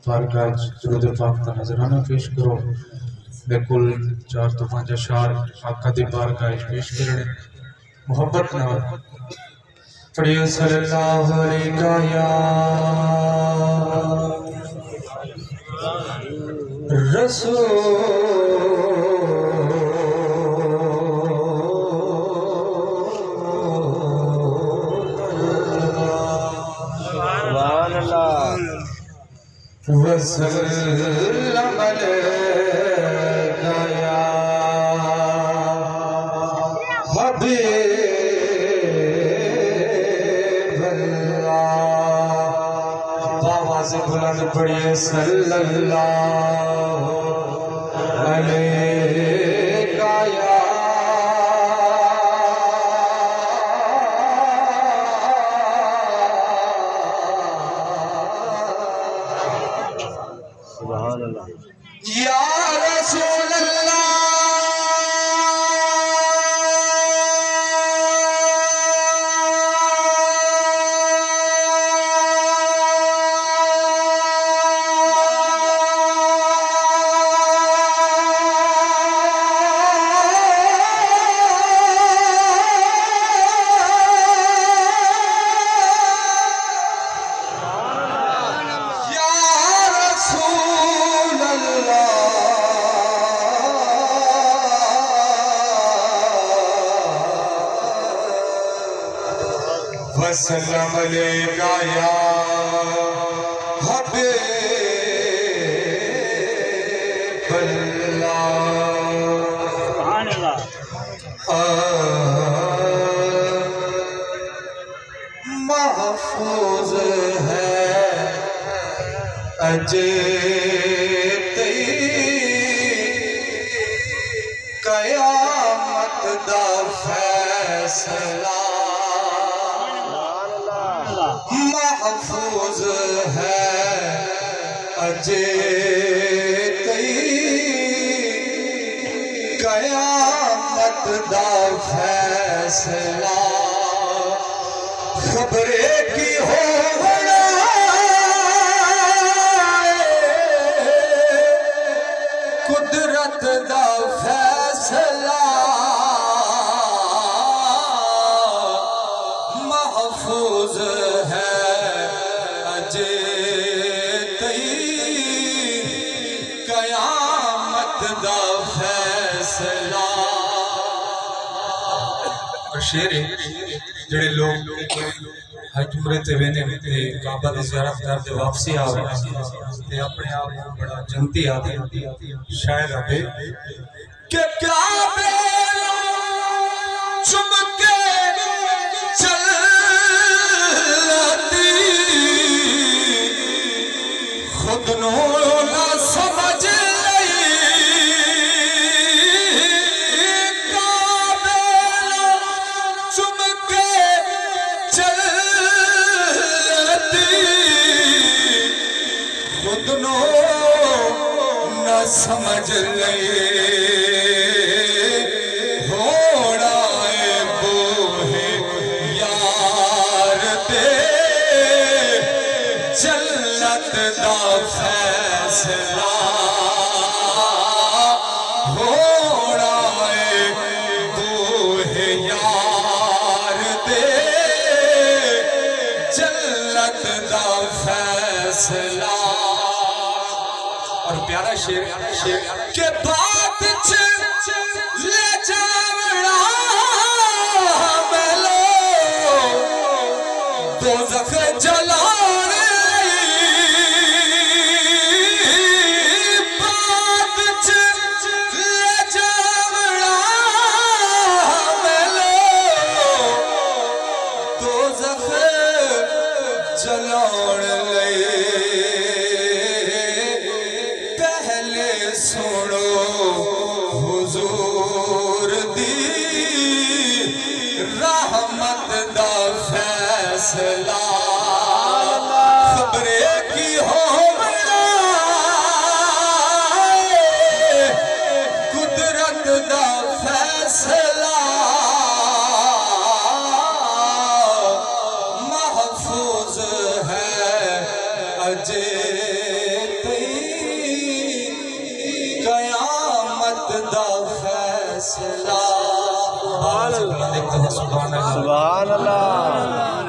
بارگاہ درود پاک کا نظرانہ پیش کرو بالکل 4 تو 5 اشعار آقا دی بارگاہ پیش کرنے محبت نال پڑھیے صلی اللہ علیہ یا وسلم علیکہ یا حبیب اللہ آواز بلند پڑھیے صلی اللہ علیکہ یا سبحان اللہ یا رسول اللہ وسلم علیکہ یا حبیب اللہ سبحان اللہ محفوظ ہے اجیتی قیامت دا فیصلہ محفوظ ہے اجیتی قیامت دا فیصلہ خبرے کی ہونا قدرت دا فیصلہ محفوظ ہے قیامت دا فیصلہ اور شعر جڑے لوگ حج عمرے تے ویندے تے کعبہ دی زیارت کردے واپسی آوے تے اپنے آپ کو بڑا جنتی آدے شاعر آدے کہ کعبے چم کے چلتی خود نو نہ سمجھ سمجھ لئے ہوڑا اے بوہے یار دے جلت دا فیصلہ ہوڑا اے بوہے یار دے جلت دا فیصلہ اور پیارا شعر کہ بات لے جاوڑا ملو دوزخ جلان بات لے جاوڑا ملو دوزخ جلان سنو حضور دی رحمت دا فیصلہ خبرے کی ہونا قدرت دا فیصلہ محفوظ ہے اجے سبحان اللہ سبحان اللہ